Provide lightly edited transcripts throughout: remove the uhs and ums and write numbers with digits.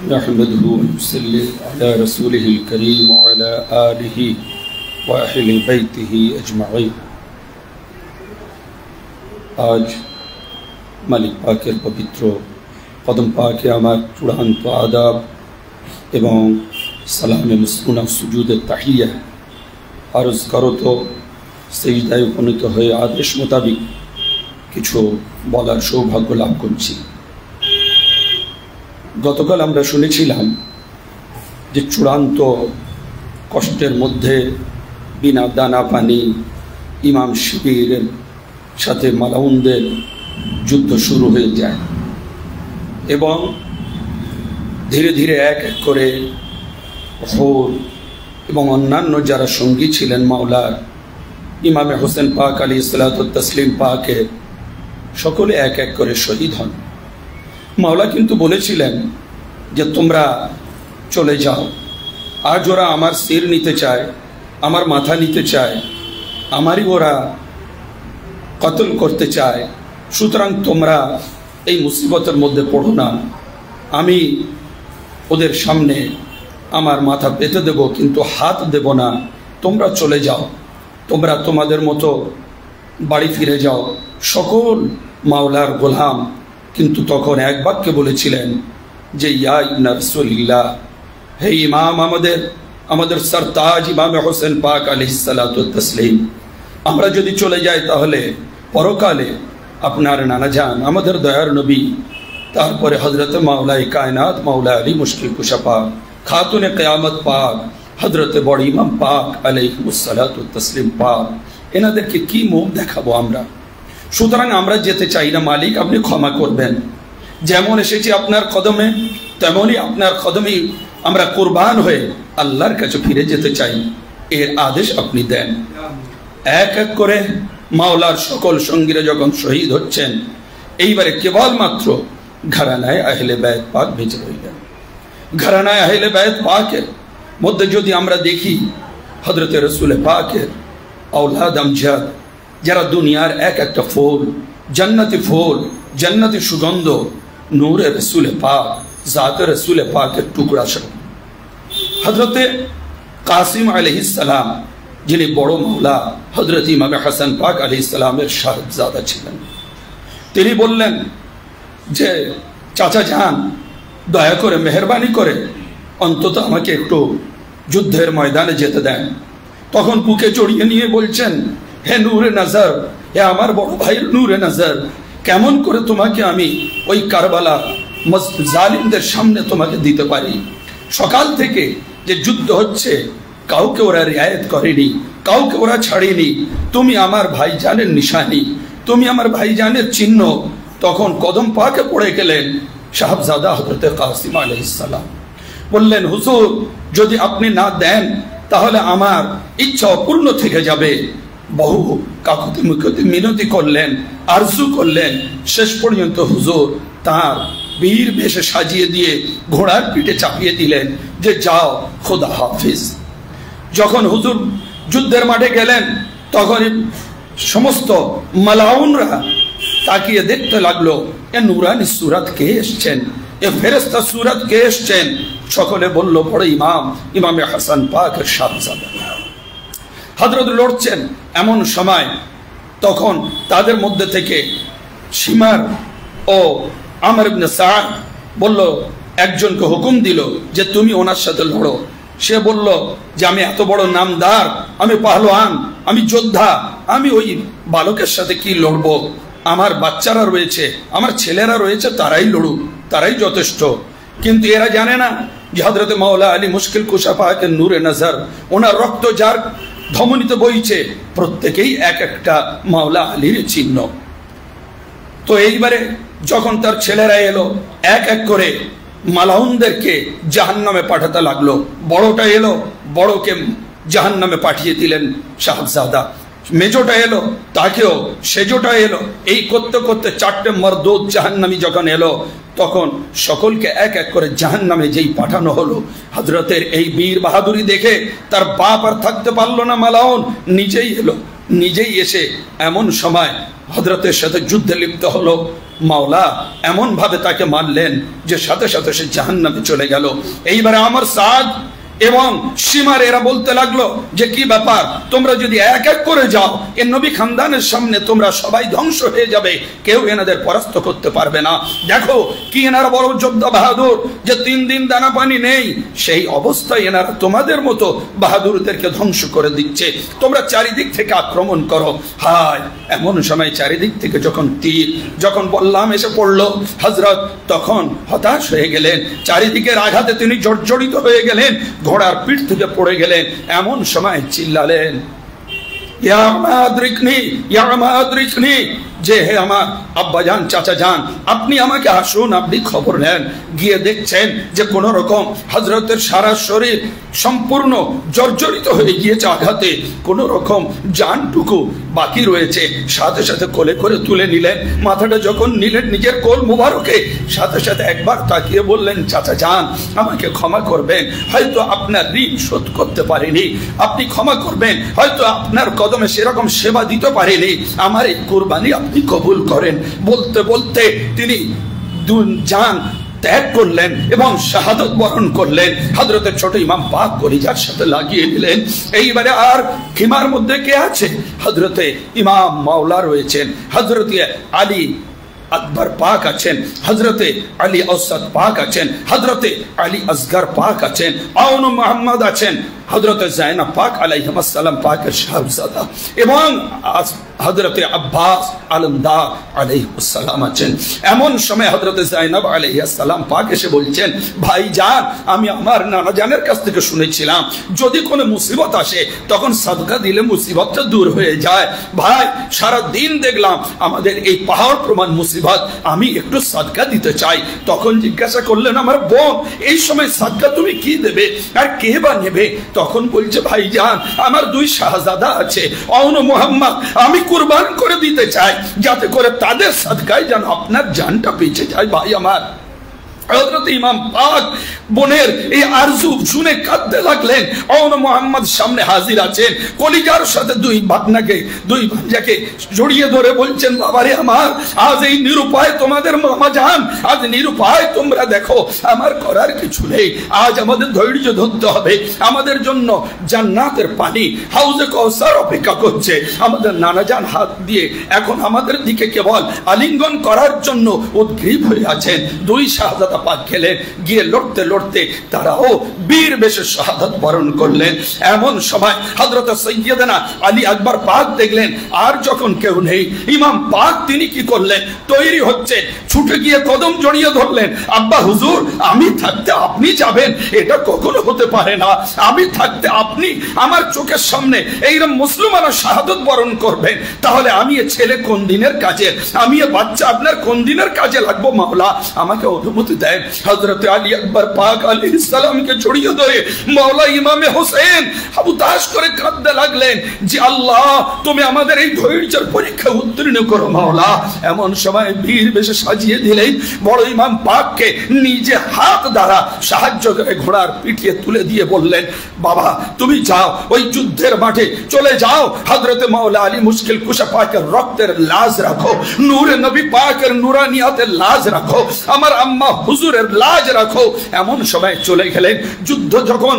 نحمده ونصلي على رسوله الكريم وعلى آله وأهل بيته أجمعين। आज मालिक पाकेर पवित्र कदम पाके आमार चूड़ान्त आदाब एवं सालामे मुस्कुना सुजूदे ताहिया आरज करत सेजदाय उपनीत हये आदेश मोताबिक किछु बलार सौभाग्य लाभ करछि। गतकाल आमरा शुनेछिलाम जे चूड़ान्त कष्टेर मध्य बिना दाना पानी इमाम शिबिरेर साथे मालाउनदेर युद्ध शुरू हो जाए एवं धीरे धीरे एक एक करे होर एवं अन्यान्य जारा संगी छिलेन माওলার इमाम হোসেন पाक আলাইহিসসালাতু तस्लीम पाके सकले एक एक करे शहीद हन। माওলা किन्तु बोलेছিলেন যে তোমরা চলে যাও, আজ ওরা আমার শির নিতে চায়, আমার মাথা নিতে চায়, আমারই ওরা কতল করতে চায়, সুতরাং তোমরা এই মুসিবতের মধ্যে পড়ো না, আমি ওদের সামনে আমার মাথা পেতে দেব কিন্তু হাত দেব না, তোমরা চলে যাও, তোমরা তোমাদের মতো বাড়ি ফিরে যাও। সকল মাওলার গোলাম কিন্তু তখন এক বাক্যে বলেছিলেন যে ইয়া ইবনে রাসূলিল্লাহ, হে ইমাম আমাদের সরতাজ ইমাম হোসেন পাক আলাইহিস সালাতু ওয়াত তাসলিম, আমরা যদি চলে যাই তাহলে পরকালে আপনার নানা জান আমাদের দয়ার নবী, তারপরে হযরত মাওলায়ে কায়নাত মাওলা আলী মুশকিল কুশা পাক, খাতুনে কিয়ামত পাক, হযরত বড় ইমাম পাক আলাইহিস সালাতু ওয়াত তাসলিম পাক, এনাদেরকে কি মুখ দেখাবো আমরা? সুতরাং আমরা যেতে চাই না মালিক, আপনি ক্ষমা করবেন। যেমন এসেছি আপনার কদমে তেমনই আপনার কদমেই আমরা কুরবান হয়ে আল্লাহর কাছে ফিরে যেতে চাই, এর আদেশ আপনি দেন। এক এক করে মাওলার সকল সঙ্গীরা যখন শহীদ হচ্ছেন, এইবারে কেবলমাত্র ঘরানায় আহলে বাইত পাক বেঁচে রইলেন। ঘরানায় আহলে বাইত পাকের মধ্যে যদি আমরা দেখি হযরত রাসূল পাকের औलाद আমজাদ, যারা দুনিয়ার এক একটা ফুল, জান্নাতি সুগন্ধ, নূরে রাসূল পাক, জাতে রাসূল পাকের টুকরা সব। হযরতে কাসিম আলাইহিস সালাম যিনি বড় মাওলা হযরত ইমাম হাসান পাক আলাইহিস সালামের শাহজাদা ছিলেন, তিনি বললেন যে চাচা যান, দয়া করে মেহেরবানি করে অন্তত আমাকে একটু যুদ্ধের ময়দানে যেতে দেন। তখন বুকে জড়িয়ে নিয়ে বলছেন, হে নূরে নজর, হে আমার বড় ভাইয়ের নূরে নজর, কেমন করে তোমাকে আমি ওই কারবালা জালিমদের সামনে তোমাকে দিতে পারি? সকাল থেকে যে যুদ্ধ হচ্ছে কাউকে ওরা রিয়ায়ত করেনি, কাউকে ওরা ছাড়েনি, তুমি আমার ভাইজানের নিশানি, তুমি আমার ভাইজানের চিহ্ন। তখন কদম পাকে পড়ে গেলেন শাহজাদা হযরত কাসিম আলাইহিস সালাম, বললেন হুজুর যদি আপনি না দেন তাহলে আমার ইচ্ছা অপূর্ণ থেকে যাবে। বহু কাকুতি মুকুতি মিনতি করলেন, আরজু করলেন, শেষ পর্যন্ত হুজুর তার বীর বেশে সাজিয়ে দিয়ে ঘোড়ার পিঠে চাপিয়ে দিলেন যে যাও, খোদা হাফিজ। যখন হুজুর যুদ্ধের মাঠে গেলেন তখন সমস্ত মালাউনরা তাকিয়ে দেখতে লাগলো এ নুরানি সুরাত কে এসছেন, এ ফেরেশতা সুরাত কে এসছেন? সকলে বলল বড় ইমামে হাসান পাকের শাহজাদা। হযরত লড়ছেন, এমন সময় তখন তাদের মধ্যে থেকে শিমার ও আমর ইবনে সাদ বলল, একজনকে হুকুম দিল যে তুমি ওনার সাথে লড়ো। সে বলল যে আমি এত বড় নামদার, আমি পাহলোয়ান, আমি যোদ্ধা, আমি ওই বালকের সাথে কি লড়বো? আমার বাচ্চারা রয়েছে, আমার ছেলেরা রয়েছে, তারাই লড়ুক, তারাই যথেষ্ট। কিন্তু এরা জানে না যে হযরত মাওলা আলী মুশকিল কুশা পাকের নূরে নজর, ওনার রক্ত যার ধমনীতে বইছে প্রত্যেকেই এক একটা মাওলা আলীর চিহ্ন। তো এইবারে যখন তার ছেলেরা এলো এক এক করে মালাউনদেরকে জাহান্নামে পাঠাতে লাগলো। বড়টা এলো, বড়কে জাহান্নামে পাঠিয়ে দিলেন শাহজাদা। মেজোটা এলো, তাকেও, সেজোটা এলো, এই করতে করতে চারটে মরদুদ জাহান্নামী যখন এলো তখন সকলকে এক এক করে জাহান্নামে যেই পাঠানো হলো। হযরতের এই বীর বাহাদুরি দেখে তার বাপ আর থাকতে পারলো না, মালাউন নিজেই এলো, নিজেই এসে এমন সময় হযরতের সাথে যুদ্ধে লিপ্ত হলো। মাওলা এমন ভাবে তাকে মারলেন যে সাথে সাথে সে জাহান্নামে চলে গেল। এইবারে আমার সাদ এবং সীমার এরা বলতে লাগলো যে কি ব্যাপার, তোমরা যদি এক এক করে যাও এ নবী খানদানের সামনে তোমরা সবাই ধ্বংস হয়ে যাবে, কেউ এনাদের পরাস্ত করতে পারবে না। দেখো কি এনারা বড় যোদ্ধা বাহাদুর, যে 3 দিন দানা পানি নেই, সেই অবস্থায় এনারা তোমাদের মতো বাহাদুরদেরকে ধ্বংস করে দিচ্ছে, তোমরা চারিদিক থেকে আক্রমণ করো। হায় এমন সময় চারিদিক থেকে যখন তীর যখন বললাম এসে পড়লো, হযরত তখন হতাশ হয়ে গেলেন, চারিদিকের আঘাতে তিনি জর্জরিত হয়ে গেলেন, ঘোড়ার পিঠ থেকে পড়ে গেলেন। এমন সময় চিল্লালেন, ইয়া মাদ্রিকনি, ইয়া মাদ্রিকনি, যে হে আমার আব্বা জান, চাচা জান, আপনি আমাকে আসুন, আপনি খবর নেন। গিয়ে দেখছেন যে কোন রকম হযরতের সারা শরীর সম্পূর্ণ জর্জরিত হয়ে গিয়েছে আঘাতে, কোন রকম জানটুকু বাকি রয়েছে। সাথে সাথে কোলে করে তুলে নিলেন, মাথাটা যখন নিলেন নিজের কোল মুবারকে, সাথে সাথে একবার তাকিয়ে বললেন, চাচা জান আমাকে ক্ষমা করবেন, হয়তো আপনার ঋণ শোধ করতে পারিনি, আপনি ক্ষমা করবেন, হয়তো আপনার কদমে সেরকম সেবা দিতে পারিনি, আমার এই কুরবানি আপনি কবুল করেন। বলতে বলতে তিনি জান ত্যাগ করলেন এবং শাহাদত বরণ করলেন। হযরতে ছোট ইমাম পাক কলিজার সাথে লাগিয়ে দিলেন। এইবারে আর খিমার মধ্যে কে আছে? হযরতে ইমাম মাওলা রয়েছেন, হযরতে আলী আকবর পাক আছেন, হযরতে আলী আওসাদ পাক আছেন, হযরতে আলী আসগর পাক আছেন, আউন মুহাম্মদ আছেন, হযরতে জায়নাব পাক আলাইহিস সালাম পাকের শাহজাদা, এবং হযরতে আব্বাস আলমদার আলাইহিস সালাম আছেন। এমন সময় হযরতে জায়নাব আলাইহিস সালাম পাক এসে বলছেন, ভাইজান আমি আমার নানা জানের কাছ থেকে শুনেছিলাম যদি কোনো মুসিবত আসে তখন সাদকা দিলে মুসিবতটা দূর হয়ে যায়। ভাই সারা দিন দেখলাম আমাদের এই পাহাড় প্রমাণ মুসিবত, আমি একটু সাদকা দিতে চাই। তখন জিজ্ঞাসা করলেন, আমার বোন এই সময় সাদকা তুমি কি দেবে আর কে বা নেবে? তখন বলছে, ভাইজান আমার 2 শাহজাদা আছে, আউন মুহাম্মদ, আমি কুরবান করে দিতে চাই যাতে করে তাদের সাদকায় যেন আপনার জানটা বেঁচে যায়। ভাই আমার হযরত ইমাম পাক বোনের এই আরজু শুনে কাঁদতে লাগলেন। আউন মুহাম্মদ সামনে হাজির আছেন, কলিজার সাথে 2 ভাঞ্জাকে জড়িয়ে ধরে বলছেন, বাবারে আমার, আজ এই নিরুপায় তোমাদের মামা জান, আজ নিরুপায় তোমরা দেখো, আমার করার কিছু নেই, আজ আমাদের ধৈর্য ধরতে হবে, আমাদের জন্য জান্নাতের পানি হাউজে কাউসার অপেক্ষা করছে। আমাদের নানা জান হাত দিয়ে এখন আমাদের দিকে কেবল আলিঙ্গন করার জন্য উদ্গ্রীব হয়ে আছেন। 2 শাহজাদা পাক গেলেন, গিয়ে লড়তে লড়তে তারাও বীর বেশে শাহাদাত বরণ করলেন। এমন সময় হযরত সৈয়দনা আলী আকবর পাক দেখলেন আর যখন কেউ নেই, ইমাম পাক তিনি কি করলেন, তৈরি হচ্ছে, ছুটে গিয়ে কদম জড়িয়ে ধরলেন, আব্বা হুজুর আমি থাকতে আপনি যাবেন, এটা কখনো হতে পারে না, আমি থাকতে আপনি আমার চোখের সামনে এইরকম মুসলমানরা শাহাদাত বরণ করবেন, তাহলে আমি এ ছেলে কোন দিনের কাজে, আমি এ বাচ্চা আপনার কোন দিনের কাজে লাগবো, মাওলা আমাকে অনুমতি দেন। হযরত আলী আকবর পাক আলাইহিস সালামকে জড়িয়ে ধরে মাওলা ইমামে হোসেন হুতাশ করে কাঁদতে লাগলেন যে আল্লাহ তুমি আমাদের এই ধৈর্যের পরীক্ষা উত্তীর্ণ করো মাওলা। এমন সময় বীর বেশে সাজিয়ে দিলেন, বড় ইমাম পাককে নিজে হাত দ্বারা সাহায্য করে ঘোড়ার পিঠিয়ে তুলে দিয়ে বললেন, বাবা তুমি যাও ওই যুদ্ধের মাঠে চলে যাও, হযরতে মাওলা আলী মুশকিল কুশা পাকের রক্তের লাজ রাখো, নূরে নবী পাকের নুরানিয়াতের লাজ রাখো, আমার আম্মা হুজুরের লাজ রাখো। এমন সময় চলে গেলেন। যুদ্ধ যখন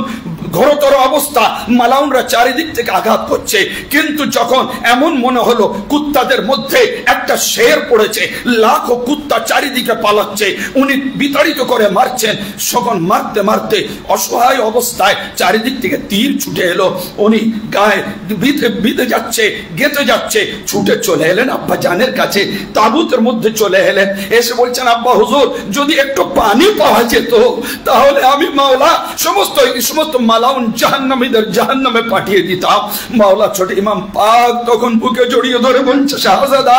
ঘোরতর অবস্থা, মালাউনরা চারিদিক থেকে আঘাত করছে, কিন্তু যখন এমন মনে হলো কুত্তাদের মধ্যে একটা শের পড়েছে, লাখো কুত্তা চারিদিকে পালাচ্ছে, উনি বিতাড়িত করে মারছেন, যখন মারতে মারতে অসহায় অবস্থায় চারিদিক থেকে তীর ছুটে এলো, উনি গায়ে বিঁধে যাচ্ছে, গেঁথে যাচ্ছে, ছুটে চলে এলেন আব্বা জানের কাছে, তাবুতের মধ্যে চলে এলেন, এসে বলছেন, আব্বা হুজুর যদি একটু পানি পাওয়া যেত তাহলে আমি মাওলা সমস্ত মালাউন জাহান্নামীদের জাহান্নামে পাঠিয়ে দিতাম। মাওলা ছোট ইমাম পাক তখন বুকে জড়িয়ে ধরে বলছে, শাহজাদা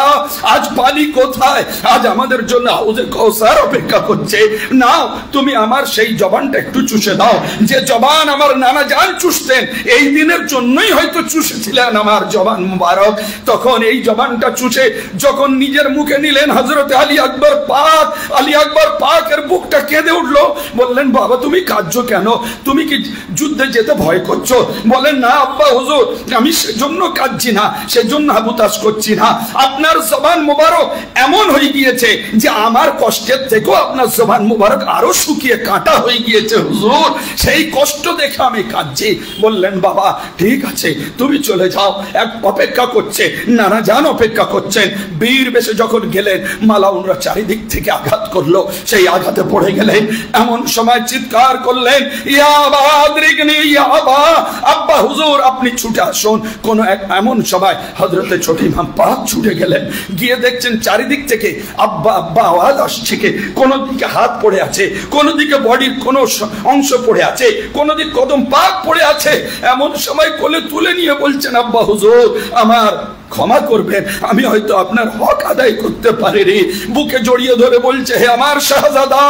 আজ পানি কোথায়, আজ আমাদের জন্য হাউজে কাউসার অপেক্ষা করছে, নাও তুমি আমার সেই জবানটা একটু চুষে দাও, যে জবান আমার নানা জান চুষতেন, এই দিনের জন্যই হয়তো চুষেছিলেন আমার জবান মুবারক। তখন এই জবানটা চুষে যখন নিজের মুখে নিলেন হযরত আলী আকবর পাক, আলী আকবর পাকের বুকটা কেঁদে উঠলো, বললেন, বাবা তুমি কাঁদছো কেন, তুমি কি যুদ্ধ যুদ্ধে যেতে ভয় করছো? বলেন না আব্বা হুজুর, আমি সেজন্য কাঁদছি না, সেজন্য হাবুতাস করছি না। আপনার জবান মোবারক এমন হয়ে গিয়েছে যে আমার কষ্টের থেকেও আপনার জবান মোবারক আরো শুকিয়ে কাঁটা হয়ে গিয়েছে হুজুর, সেই কষ্ট দেখে আমি কাঁদছি। বললেন বাবা ঠিক আছে, তুমি চলে যাও, এক অপেক্ষা করছে, নানা জান অপেক্ষা করছেন। বীর বেশে যখন গেলেন, মালাউনরা চারিদিক থেকে আঘাত করলো, সেই আঘাতে পড়ে গেলেন। এমন সময় চিৎকার করলেন, ইয়া আবা আদরিকনি, ইয়া আবা, আব্বা হুজুর আপনি ছুটে আসুন। কোন এক এমন সময় হযরতে ছোট ইমাম পাক ছুটে গেলেন, গিয়ে দেখছেন চারিদিক থেকে আব্বা আব্বা আওয়াজ আসছে। কোন দিকে হাত পড়ে আছে, কোন দিকে বডির কোন অংশ পড়ে আছে, কোন দিকে কদম পাক পড়ে আছে। এমন সময় কোলে তুলে নিয়ে বলছেন, আব্বা হুজুর আমার ক্ষমা করবেন, আমি হয়তো আপনার হক আদায় করতে পারিনি। বুকে জড়িয়ে ধরে বলছে, হে আমার শাহজাদা,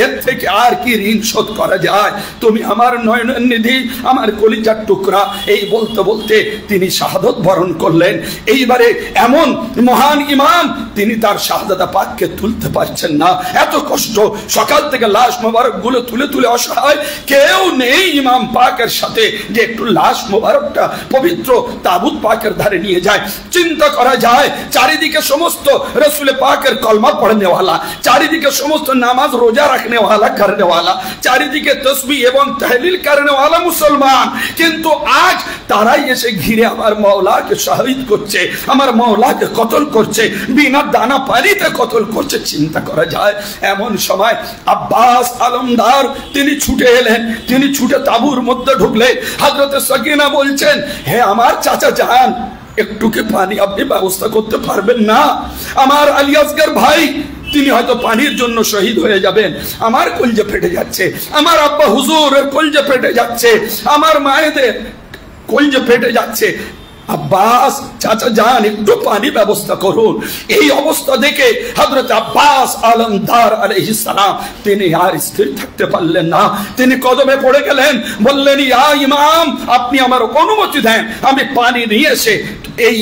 এর থেকে আর কি ঋণ শোধ করা যায়? তুমি আমার নয়নের নিধি, আমার কলিজার টুকরা। এই বলতে বলতে তিনি শাহাদত বরণ করলেন। এইবারে এমন মহান ইমাম, তিনি তার শাহজাদা পাককে তুলতে পারছেন না, এত কষ্ট। সকাল থেকে লাশ মোবারক গুলো তুলে তুলে অসহায়, কেউ নেই ইমাম পাকের সাথে যে একটু লাশ মোবারকটা পবিত্র তাবুত পাকের ধারে নিয়ে যায়। চিন্তা করা যায়, চারিদিকে সমস্ত রসুল পাকের কলমা পড়নে वाला, চারিদিকে সমস্ত নামাজ রোজা রাখনে वाला, करने वाला, চারিদিকে তসবিহ এবং তাহলিল करने वाला মুসলমান, কিন্তু আজ তারাই এসে ঘিরে আমার মাওলাকে শহীদ করছে, আমার মাওলাকে কতল করছে, বিনা দানা পানিতে কতল করছে। চিন্তা করা যায়। এমন সময় আব্বাস আলমদার তিনি ছুটে এলেন, তিনি ছুটে তাবুর মধ্যে ঢুকলেন। হযরত সকিনা বলছেন, হে আমার চাচা জান, একটু কি পানি আপনি ব্যবস্থা করতে পারবেন না? আমার আলী আসগর ভাই তিনি হয়তো পানির জন্য শহীদ হয়ে যাবেন। আমার কলজে ফেটে যাচ্ছে, আমার আব্বা হুজুরের কলজে ফেটে যাচ্ছে, আমার মায়েদের কলজে ফেটে যাচ্ছে। আব্বাস চাচা যান, একটু পানি ব্যবস্থা করুন। এই অবস্থা দেখে হযরত আব্বাস আলমদার আলাইহিস সালাম তিনি আর স্থির থাকতে পারলেন না, তিনি কদমে পড়ে গেলেন। বললেন, ইয়া ইমাম আপনি আমার অনুমতি দেন, আমি পানি নিয়ে এসে এই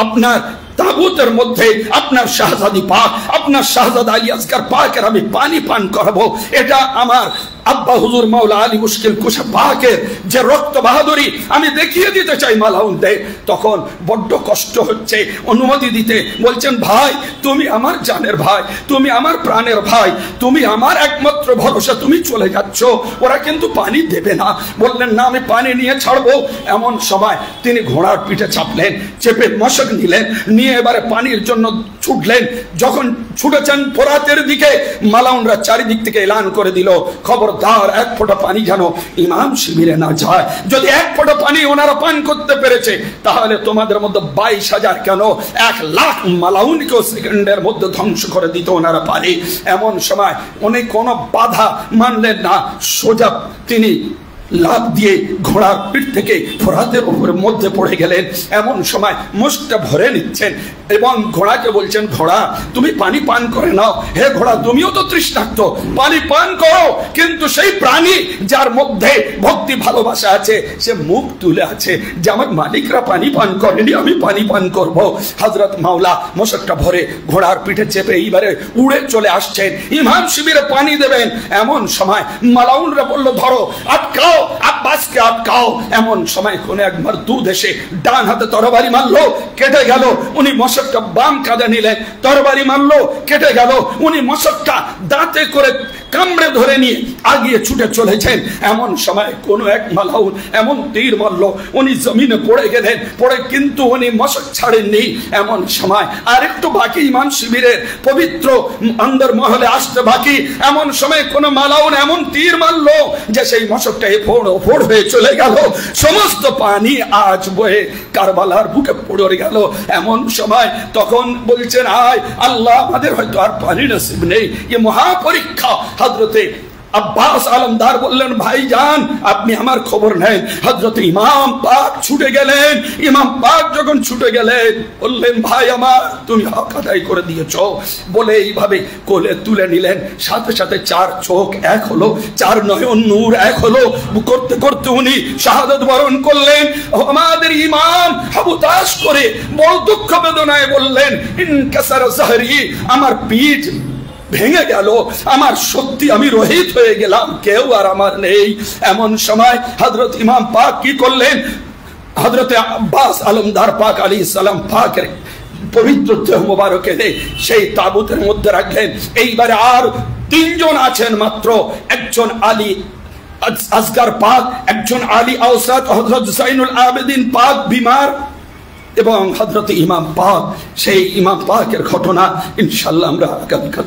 আপনার তাবুতের মধ্যে আপনার শাহজাদি পাক, আপনার শাহজাদা আলী আসগর পাকের আমি পানি পান করাবো। এটা আমার আব্বা হুজুর মাওলা আলী মুশকিল কুশা পাকের যে রক্ত বাহাদুরি আমি দেখিয়ে দিতে চাই মালাউন দে। তখন বড্ড কষ্ট হচ্ছে, অনুমতি দিতে বলছেন, ভাই তুমি আমার জানের ভাই, তুমি আমার প্রাণের ভাই, তুমি আমার একমাত্র ভরসা, তুমি চলে যাচ্ছ, ওরা কিন্তু পানি দেবে না। বললেন, না আমি পানি নিয়ে ছাড়বো। এমন সময় তিনি ঘোড়ার পিঠে চাপলেন, চেপে মশক নিলেন, নিয়ে এবারে পানির জন্য ছুটলেন। যখন ছুটেছেন ফোরাতের দিকে, মালাউনরা চারিদিক থেকে এলান করে দিল, খবরদার এক ফোঁটা পানি যেন ইমাম শিবিরে না যায়। যদি এক ফোঁটা পানি ওনারা পান করতে পেরেছে, তাহলে তোমাদের মধ্যে 22,000 কেন 1 লাখ মালাউনকেও সেকেন্ডের মধ্যে ধ্বংস করে দিত ওনারা পারে। এমন সময় উনি কোনো বাধা মানলেন না, সোজা তিনি লাফ দিয়ে ঘোড়ার পিঠ থেকে ফোরাতের উপরে মধ্যে পড়ে গেলেন। এমন সময় মুখটা ভরে নিচ্ছেন এবং ঘোড়াকে বলছেন, ঘোড়া তুমি পানি পান করে নাও। হে ঘোড়া তুমিও তো তৃষ্ণার্ত, পানি পান করো। কিন্তু সেই প্রাণী যার মধ্যে ভক্তি ভালোবাসা আছে, সে মুখ তুলে আছে যে আমার মালিকরা পানি পান করেনি, আমি পানি পান করব। হযরত মাওলা মশকটা ভরে ঘোড়ার পিঠে চেপে এইবারে উড়ে চলে আসছেন, ইমাম শিবিরে পানি দেবেন। এমন সময় মালাউনরা বলল, ধরো, আটকাও, আব্বাসকে আটকাও। এমন সময় কোন একবার দুধ এসে ডান হাতে তরবারি মারলো, কেটে গেল। উনি মশকটা বাম কাঁধে নিলেন, তরবারি মারলো, কেটে গেল। উনি মশকটা দাঁতে করে কামড়ে ধরে নিয়ে আগিয়ে ছুটে চলেছেন। এমন সময় কোন এক মালাউন এমন তীর মারলো, উনি জমিনে পড়ে গেলেন। পড়ে কিন্তু উনি মশক ছাড়েননি। এমন সময় আর একটু বাকি ইমাম শিবিরের পবিত্র অন্দর মহলে আসতে বাকি। এমন সময় কোন মালাউন এমন তীর মারলো যে সেই মশকটা ফোড় হয়ে চলে গেল। সমস্ত পানি আজ বয়ে কারবালার বুকে পড়ে গেল। এমন সময় তখন বলছেন, আয় আল্লাহ, আমাদের হয়তো আর পানি নসিব নেই, এ মহাপরীক্ষা। হযরতে আব্বাস আলমদার বললেন, ভাইজান আপনি আমার খবর নেন। হযরত ইমাম পাক ছুটে গেলেন। ইমাম পাক যখন ছুটে গেলেন, বললেন, ভাই আমার তুমি হক আদায় করে দিয়েছ। বলে এইভাবে কোলে তুলে নিলেন। সাথে সাথে 4 চোখ এক হলো, 4 নয়ন নূর এক হলো। করতে করতে উনি শাহাদাত বরণ করলেন। আমাদের ইমাম হাবুতাস করে বড় দুঃখ বেদনায় বললেন, ইনকাসার জাহরি, আমার পিঠ ভেঙে গেল, আমার সত্যি আমি রহিত হয়ে গেলাম, কেউ আর আমার নেই। এমন সময় হযরত ইমাম পাক কি করলেন, হযরত আব্বাস আলমদার পাক আলাইহিস সালাম পাকের পবিত্র দেহ মোবারকে সেই তাবুতের মধ্যে রাখলেন। এইবারে আর তিনজন আছেন মাত্র, একজন আলী আসগার পাক, একজন আলী আওসাত হযরত জাইনুল আবেদিন পাক বিমার, এবং হযরত ইমাম পাক। সেই ইমাম পাকের ঘটনা ইনশাআল্লাহ আমরা আগামীকাল